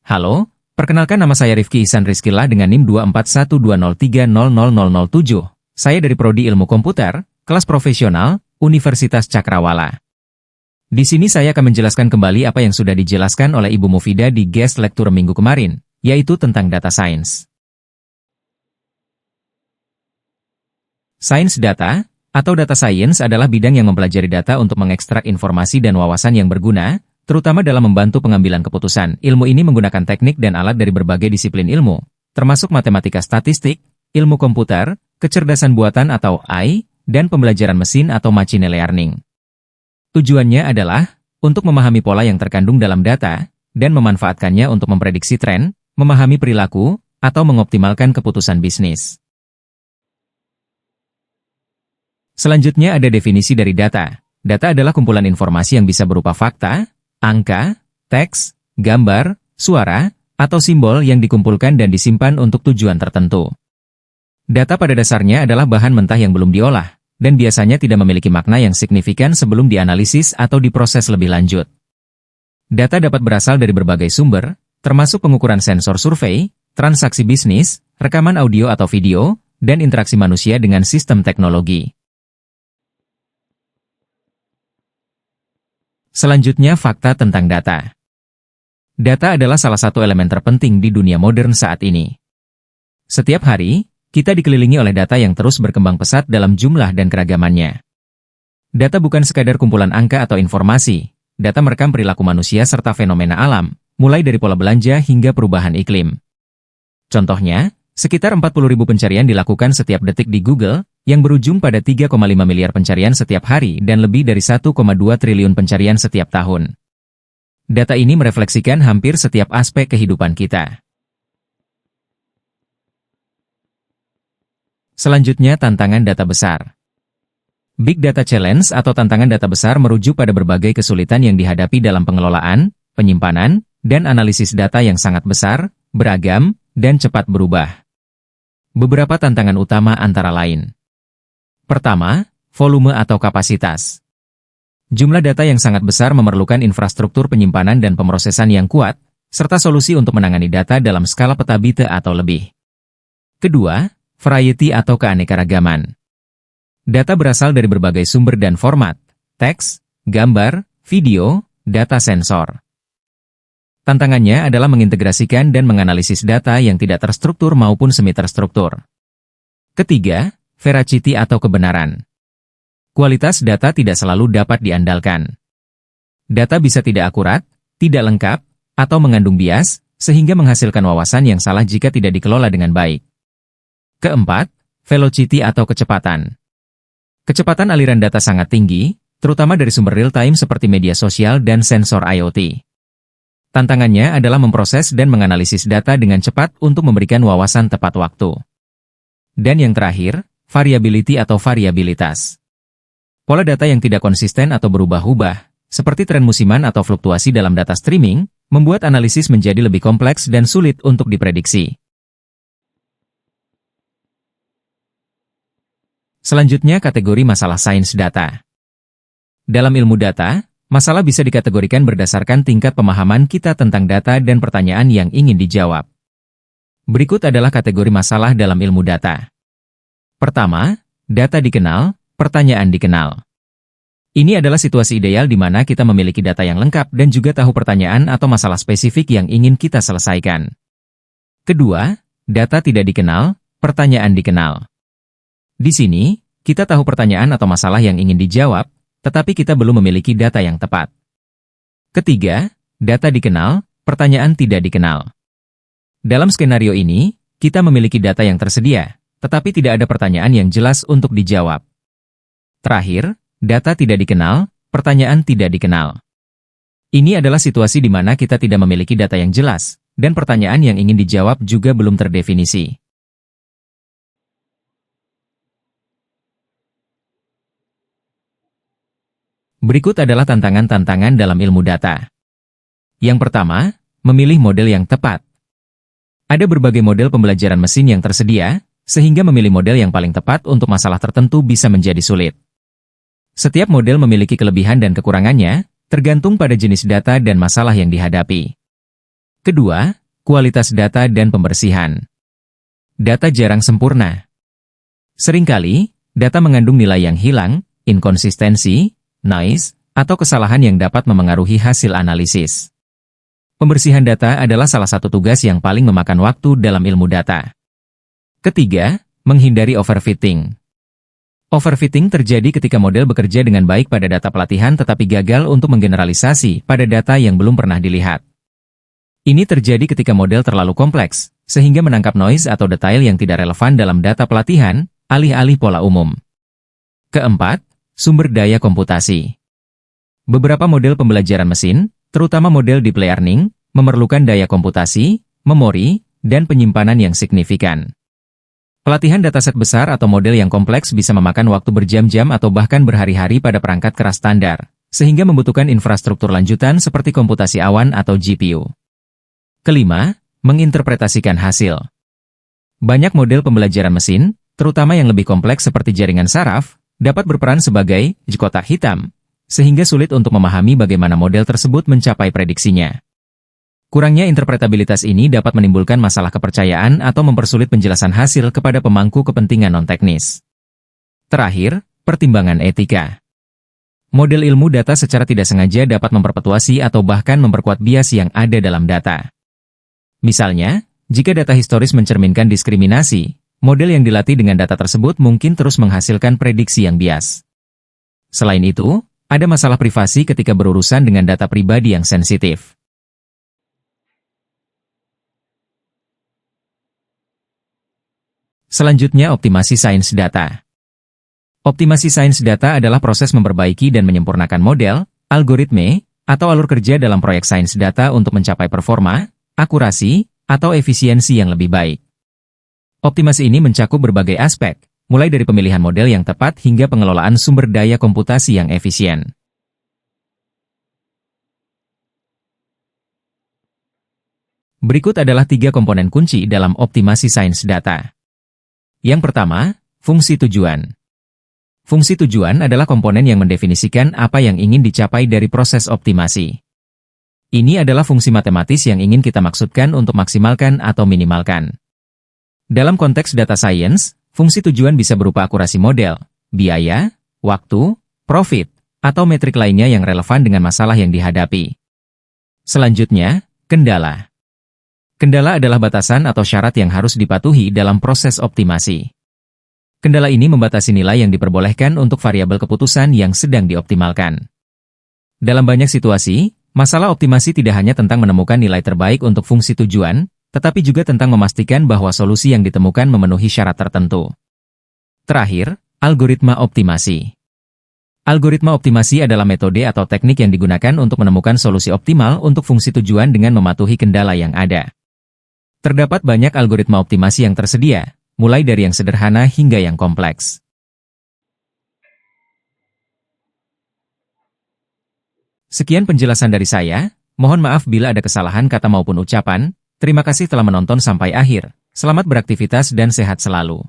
Halo, perkenalkan nama saya Rifki Ihsan Rizkylah dengan NIM 24120300007. Saya dari Prodi Ilmu Komputer, kelas profesional, Universitas Cakrawala. Di sini saya akan menjelaskan kembali apa yang sudah dijelaskan oleh Ibu Mufidah di guest lecture minggu kemarin, yaitu tentang data science. Sains data, atau data science adalah bidang yang mempelajari data untuk mengekstrak informasi dan wawasan yang berguna, terutama dalam membantu pengambilan keputusan. Ilmu ini menggunakan teknik dan alat dari berbagai disiplin ilmu, termasuk matematika statistik, ilmu komputer, kecerdasan buatan atau AI, dan pembelajaran mesin atau machine learning. Tujuannya adalah untuk memahami pola yang terkandung dalam data, dan memanfaatkannya untuk memprediksi tren, memahami perilaku, atau mengoptimalkan keputusan bisnis. Selanjutnya ada definisi dari data. Data adalah kumpulan informasi yang bisa berupa fakta, angka, teks, gambar, suara, atau simbol yang dikumpulkan dan disimpan untuk tujuan tertentu. Data pada dasarnya adalah bahan mentah yang belum diolah, dan biasanya tidak memiliki makna yang signifikan sebelum dianalisis atau diproses lebih lanjut. Data dapat berasal dari berbagai sumber, termasuk pengukuran sensor survei, transaksi bisnis, rekaman audio atau video, dan interaksi manusia dengan sistem teknologi. Selanjutnya fakta tentang data. Data adalah salah satu elemen terpenting di dunia modern saat ini. Setiap hari, kita dikelilingi oleh data yang terus berkembang pesat dalam jumlah dan keragamannya. Data bukan sekadar kumpulan angka atau informasi, data merekam perilaku manusia serta fenomena alam, mulai dari pola belanja hingga perubahan iklim. Contohnya, sekitar 40.000 pencarian dilakukan setiap detik di Google, yang berujung pada 3,5 miliar pencarian setiap hari dan lebih dari 1,2 triliun pencarian setiap tahun. Data ini merefleksikan hampir setiap aspek kehidupan kita. Selanjutnya tantangan data besar. Big Data Challenge atau tantangan data besar merujuk pada berbagai kesulitan yang dihadapi dalam pengelolaan, penyimpanan, dan analisis data yang sangat besar, beragam, dan cepat berubah. Beberapa tantangan utama antara lain. Pertama, volume atau kapasitas. Jumlah data yang sangat besar memerlukan infrastruktur penyimpanan dan pemrosesan yang kuat, serta solusi untuk menangani data dalam skala petabita atau lebih. Kedua, variety atau keanekaragaman. Data berasal dari berbagai sumber dan format, teks, gambar, video, data sensor. Tantangannya adalah mengintegrasikan dan menganalisis data yang tidak terstruktur maupun semi-terstruktur. Ketiga, veracity atau kebenaran. Kualitas data tidak selalu dapat diandalkan. Data bisa tidak akurat, tidak lengkap, atau mengandung bias, sehingga menghasilkan wawasan yang salah jika tidak dikelola dengan baik. Keempat, velocity atau kecepatan. Kecepatan aliran data sangat tinggi, terutama dari sumber real-time seperti media sosial dan sensor IoT. Tantangannya adalah memproses dan menganalisis data dengan cepat untuk memberikan wawasan tepat waktu. Dan yang terakhir, variability atau variabilitas. Pola data yang tidak konsisten atau berubah-ubah, seperti tren musiman atau fluktuasi dalam data streaming, membuat analisis menjadi lebih kompleks dan sulit untuk diprediksi. Selanjutnya kategori masalah sains data. Dalam ilmu data, masalah bisa dikategorikan berdasarkan tingkat pemahaman kita tentang data dan pertanyaan yang ingin dijawab. Berikut adalah kategori masalah dalam ilmu data. Pertama, data dikenal, pertanyaan dikenal. Ini adalah situasi ideal di mana kita memiliki data yang lengkap dan juga tahu pertanyaan atau masalah spesifik yang ingin kita selesaikan. Kedua, data tidak dikenal, pertanyaan dikenal. Di sini, kita tahu pertanyaan atau masalah yang ingin dijawab, tetapi kita belum memiliki data yang tepat. Ketiga, data dikenal, pertanyaan tidak dikenal. Dalam skenario ini, kita memiliki data yang tersedia, tetapi tidak ada pertanyaan yang jelas untuk dijawab. Terakhir, data tidak dikenal, pertanyaan tidak dikenal. Ini adalah situasi di mana kita tidak memiliki data yang jelas, dan pertanyaan yang ingin dijawab juga belum terdefinisi. Berikut adalah tantangan-tantangan dalam ilmu data. Yang pertama, memilih model yang tepat. Ada berbagai model pembelajaran mesin yang tersedia, sehingga memilih model yang paling tepat untuk masalah tertentu bisa menjadi sulit. Setiap model memiliki kelebihan dan kekurangannya, tergantung pada jenis data dan masalah yang dihadapi. Kedua, kualitas data dan pembersihan. Data jarang sempurna. Seringkali, data mengandung nilai yang hilang, inkonsistensi, noise, atau kesalahan yang dapat memengaruhi hasil analisis. Pembersihan data adalah salah satu tugas yang paling memakan waktu dalam ilmu data. Ketiga, menghindari overfitting. Overfitting terjadi ketika model bekerja dengan baik pada data pelatihan tetapi gagal untuk menggeneralisasi pada data yang belum pernah dilihat. Ini terjadi ketika model terlalu kompleks, sehingga menangkap noise atau detail yang tidak relevan dalam data pelatihan, alih-alih pola umum. Keempat, sumber daya komputasi. Beberapa model pembelajaran mesin, terutama model deep learning, memerlukan daya komputasi, memori, dan penyimpanan yang signifikan. Pelatihan dataset besar atau model yang kompleks bisa memakan waktu berjam-jam atau bahkan berhari-hari pada perangkat keras standar, sehingga membutuhkan infrastruktur lanjutan seperti komputasi awan atau GPU. Kelima, menginterpretasikan hasil. Banyak model pembelajaran mesin, terutama yang lebih kompleks seperti jaringan saraf, dapat berperan sebagai kotak hitam, sehingga sulit untuk memahami bagaimana model tersebut mencapai prediksinya. Kurangnya interpretabilitas ini dapat menimbulkan masalah kepercayaan atau mempersulit penjelasan hasil kepada pemangku kepentingan non-teknis. Terakhir, pertimbangan etika. Model ilmu data secara tidak sengaja dapat memperpetuasi atau bahkan memperkuat bias yang ada dalam data. Misalnya, jika data historis mencerminkan diskriminasi, model yang dilatih dengan data tersebut mungkin terus menghasilkan prediksi yang bias. Selain itu, ada masalah privasi ketika berurusan dengan data pribadi yang sensitif. Selanjutnya, optimasi sains data. Optimasi sains data adalah proses memperbaiki dan menyempurnakan model, algoritme, atau alur kerja dalam proyek sains data untuk mencapai performa, akurasi, atau efisiensi yang lebih baik. Optimasi ini mencakup berbagai aspek, mulai dari pemilihan model yang tepat hingga pengelolaan sumber daya komputasi yang efisien. Berikut adalah 3 komponen kunci dalam optimasi sains data. Yang pertama, fungsi tujuan. Fungsi tujuan adalah komponen yang mendefinisikan apa yang ingin dicapai dari proses optimasi. Ini adalah fungsi matematis yang ingin kita maksudkan untuk maksimalkan atau minimalkan. Dalam konteks data science, fungsi tujuan bisa berupa akurasi model, biaya, waktu, profit, atau metrik lainnya yang relevan dengan masalah yang dihadapi. Selanjutnya, kendala. Kendala adalah batasan atau syarat yang harus dipatuhi dalam proses optimasi. Kendala ini membatasi nilai yang diperbolehkan untuk variabel keputusan yang sedang dioptimalkan. Dalam banyak situasi, masalah optimasi tidak hanya tentang menemukan nilai terbaik untuk fungsi tujuan, tetapi juga tentang memastikan bahwa solusi yang ditemukan memenuhi syarat tertentu. Terakhir, algoritma optimasi. Algoritma optimasi adalah metode atau teknik yang digunakan untuk menemukan solusi optimal untuk fungsi tujuan dengan mematuhi kendala yang ada. Terdapat banyak algoritma optimasi yang tersedia, mulai dari yang sederhana hingga yang kompleks. Sekian penjelasan dari saya, mohon maaf bila ada kesalahan kata maupun ucapan. Terima kasih telah menonton sampai akhir. Selamat beraktivitas dan sehat selalu.